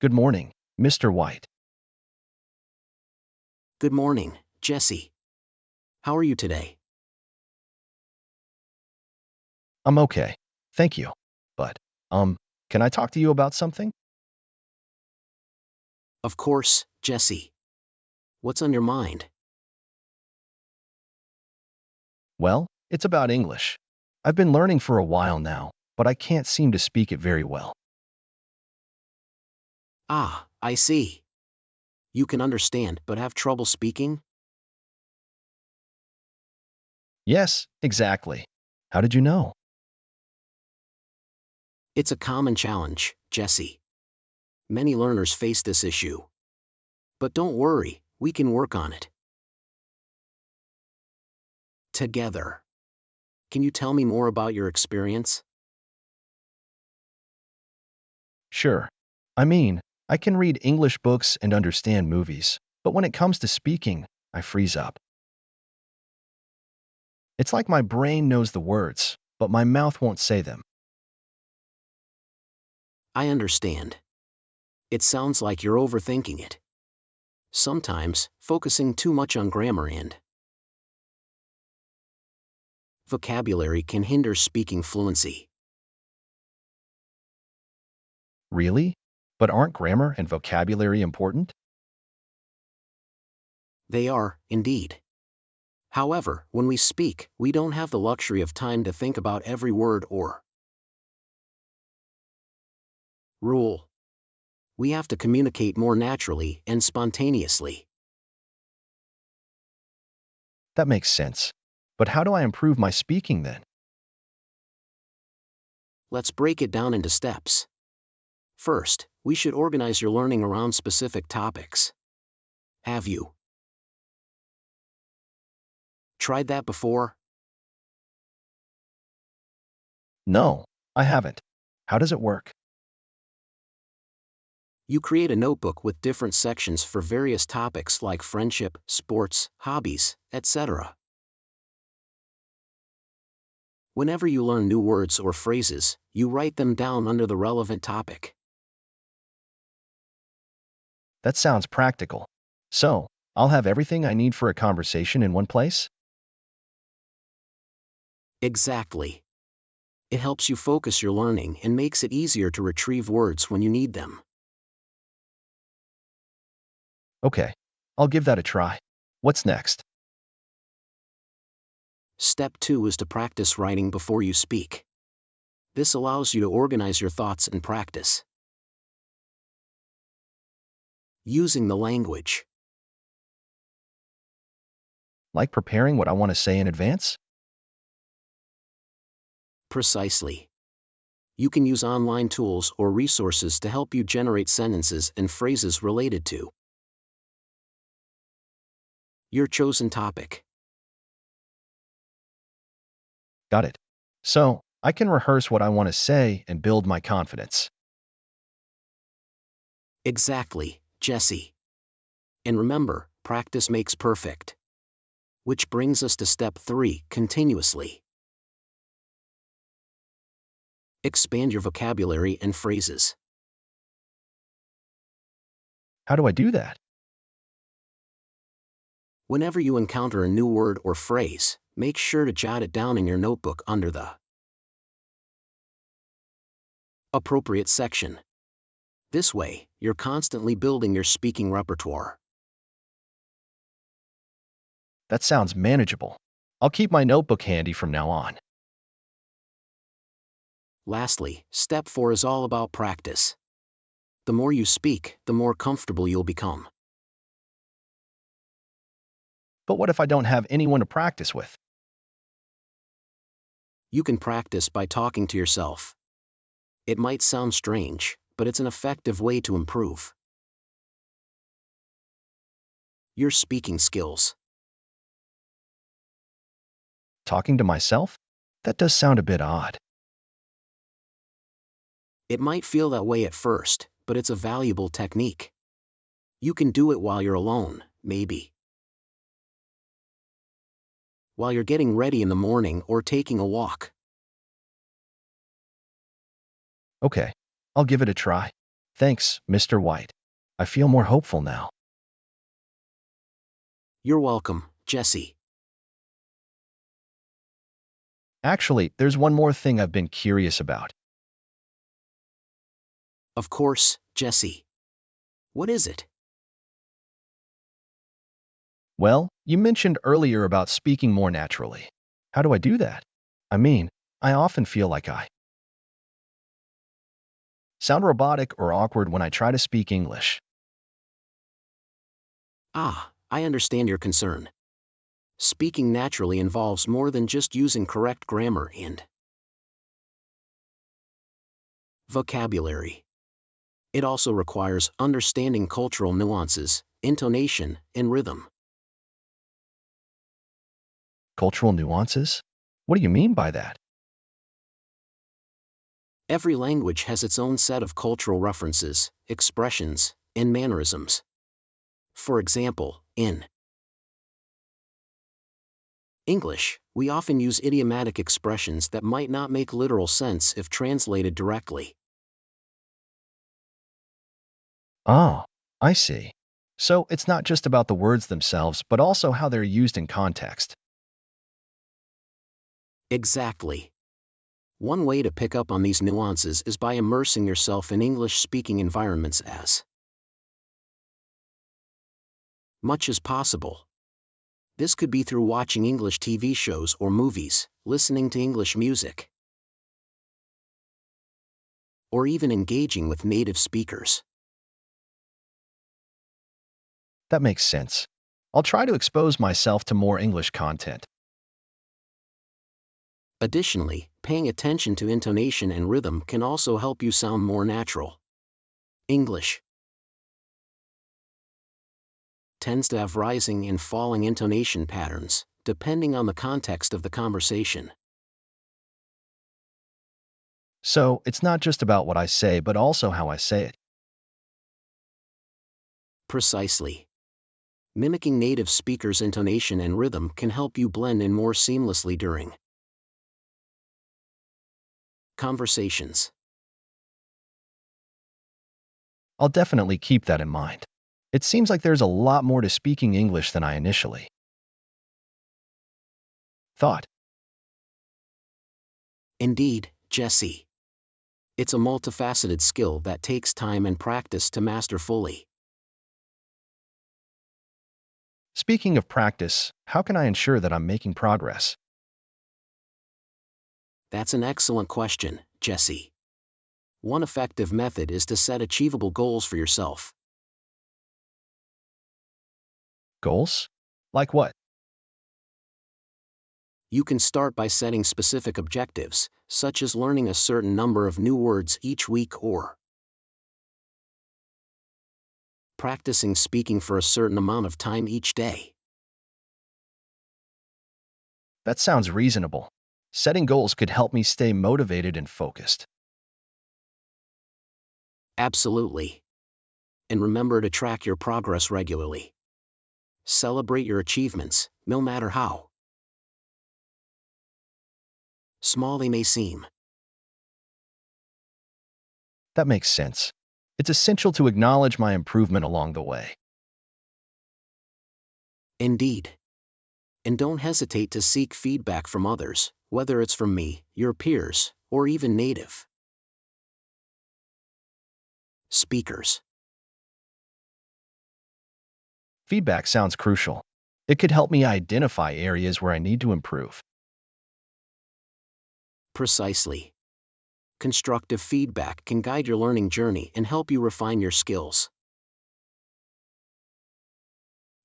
Good morning, Mr. White. Good morning, Jesse. How are you today? I'm okay. Thank you. But, can I talk to you about something? Of course, Jesse. What's on your mind? Well, it's about English. I've been learning for a while now, but I can't seem to speak it very well. Ah, I see. You can understand but have trouble speaking? Yes, exactly. How did you know? It's a common challenge, Jesse. Many learners face this issue. But don't worry, we can work on it. Together. Can you tell me more about your experience? Sure. I mean, I can read English books and understand movies, but when it comes to speaking, I freeze up. It's like my brain knows the words, but my mouth won't say them. I understand. It sounds like you're overthinking it. Sometimes, focusing too much on grammar and vocabulary can hinder speaking fluency. Really? But aren't grammar and vocabulary important? They are, indeed. However, when we speak, we don't have the luxury of time to think about every word or rule. We have to communicate more naturally and spontaneously. That makes sense. But how do I improve my speaking then? Let's break it down into steps. First, we should organize your learning around specific topics. Have you tried that before? No, I haven't. How does it work? You create a notebook with different sections for various topics like friendship, sports, hobbies, etc. Whenever you learn new words or phrases, you write them down under the relevant topic. That sounds practical. So, I'll have everything I need for a conversation in one place? Exactly. It helps you focus your learning and makes it easier to retrieve words when you need them. Okay, I'll give that a try. What's next? Step 2 is to practice writing before you speak. This allows you to organize your thoughts and practice using the language. Like preparing what I want to say in advance? Precisely. You can use online tools or resources to help you generate sentences and phrases related to your chosen topic. Got it. So, I can rehearse what I want to say and build my confidence. Exactly, Jesse. And remember, practice makes perfect. Which brings us to step 3, continuously. Expand your vocabulary and phrases. How do I do that? Whenever you encounter a new word or phrase, make sure to jot it down in your notebook under the appropriate section. This way, you're constantly building your speaking repertoire. That sounds manageable. I'll keep my notebook handy from now on. Lastly, step 4 is all about practice. The more you speak, the more comfortable you'll become. But what if I don't have anyone to practice with? You can practice by talking to yourself. It might sound strange, but it's an effective way to improve your speaking skills. Talking to myself? That does sound a bit odd. It might feel that way at first, but it's a valuable technique. You can do it while you're alone, maybe while you're getting ready in the morning or taking a walk. Okay, I'll give it a try. Thanks, Mr. White. I feel more hopeful now. You're welcome, Jesse. Actually, there's one more thing I've been curious about. Of course, Jesse. What is it? Well, you mentioned earlier about speaking more naturally. How do I do that? I mean, I often feel like I sound robotic or awkward when I try to speak English. I understand your concern. Speaking naturally involves more than just using correct grammar and vocabulary. It also requires understanding cultural nuances, intonation, and rhythm. Cultural nuances? What do you mean by that? Every language has its own set of cultural references, expressions, and mannerisms. For example, in English, we often use idiomatic expressions that might not make literal sense if translated directly. Oh, I see. So it's not just about the words themselves, but also how they're used in context. Exactly. One way to pick up on these nuances is by immersing yourself in English-speaking environments as much as possible. This could be through watching English TV shows or movies, listening to English music, or even engaging with native speakers. That makes sense. I'll try to expose myself to more English content. Additionally, paying attention to intonation and rhythm can also help you sound more natural. English tends to have rising and falling intonation patterns, depending on the context of the conversation. So it's not just about what I say, but also how I say it. Precisely. Mimicking native speakers' intonation and rhythm can help you blend in more seamlessly during conversations. I'll definitely keep that in mind. It seems like there's a lot more to speaking English than I initially thought. Indeed, Jesse. It's a multifaceted skill that takes time and practice to master fully. Speaking of practice, how can I ensure that I'm making progress? That's an excellent question, Jesse. One effective method is to set achievable goals for yourself. Goals? Like what? You can start by setting specific objectives, such as learning a certain number of new words each week or practicing speaking for a certain amount of time each day. That sounds reasonable. Setting goals could help me stay motivated and focused. Absolutely. And remember to track your progress regularly. Celebrate your achievements, no matter how small they may seem. That makes sense. It's essential to acknowledge my improvement along the way. Indeed. And don't hesitate to seek feedback from others, whether it's from me, your peers, or even native speakers. Feedback sounds crucial. It could help me identify areas where I need to improve. Precisely. Constructive feedback can guide your learning journey and help you refine your skills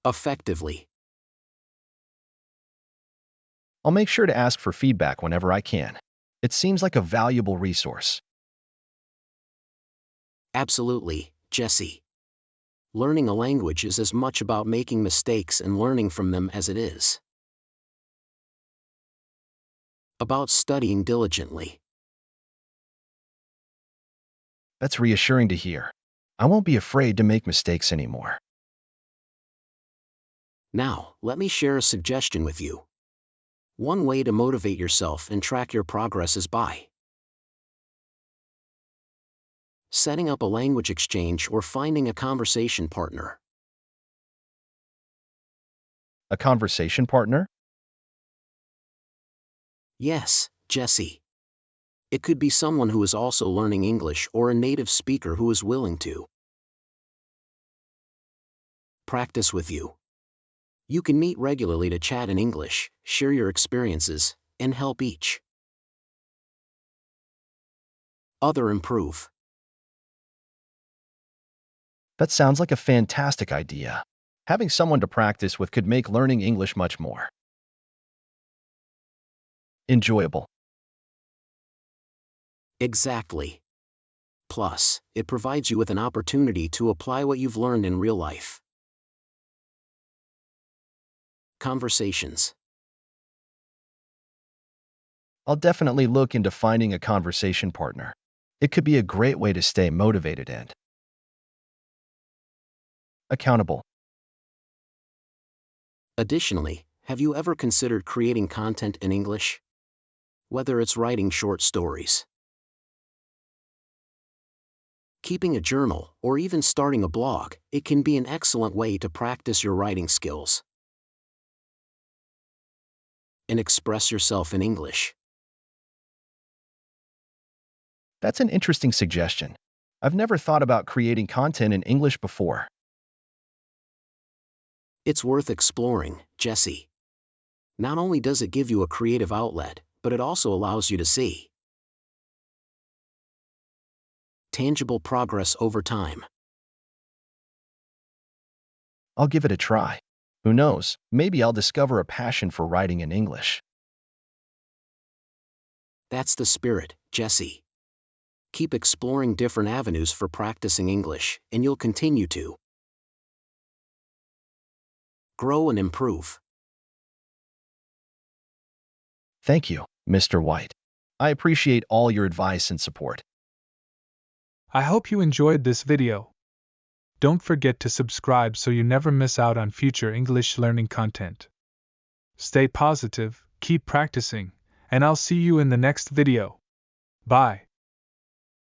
effectively. I'll make sure to ask for feedback whenever I can. It seems like a valuable resource. Absolutely, Jesse. Learning a language is as much about making mistakes and learning from them as it is about studying diligently. That's reassuring to hear. I won't be afraid to make mistakes anymore. Now, let me share a suggestion with you. One way to motivate yourself and track your progress is by setting up a language exchange, or finding a conversation partner. A conversation partner? Yes, Jesse. It could be someone who is also learning English or a native speaker who is willing to practice with you. You can meet regularly to chat in English, share your experiences, and help each other improve. That sounds like a fantastic idea. Having someone to practice with could make learning English much more enjoyable. Exactly. Plus, it provides you with an opportunity to apply what you've learned in real life. Conversations. I'll definitely look into finding a conversation partner. It could be a great way to stay motivated and accountable. Additionally, have you ever considered creating content in English? Whether it's writing short stories, keeping a journal, or even starting a blog, it can be an excellent way to practice your writing skills and express yourself in English. That's an interesting suggestion. I've never thought about creating content in English before. It's worth exploring, Jesse. Not only does it give you a creative outlet, but it also allows you to see tangible progress over time. I'll give it a try. Who knows, maybe I'll discover a passion for writing in English. That's the spirit, Jesse. Keep exploring different avenues for practicing English, and you'll continue to grow and improve. Thank you, Mr. White. I appreciate all your advice and support. I hope you enjoyed this video. Don't forget to subscribe so you never miss out on future English learning content. Stay positive, keep practicing, and I'll see you in the next video. Bye.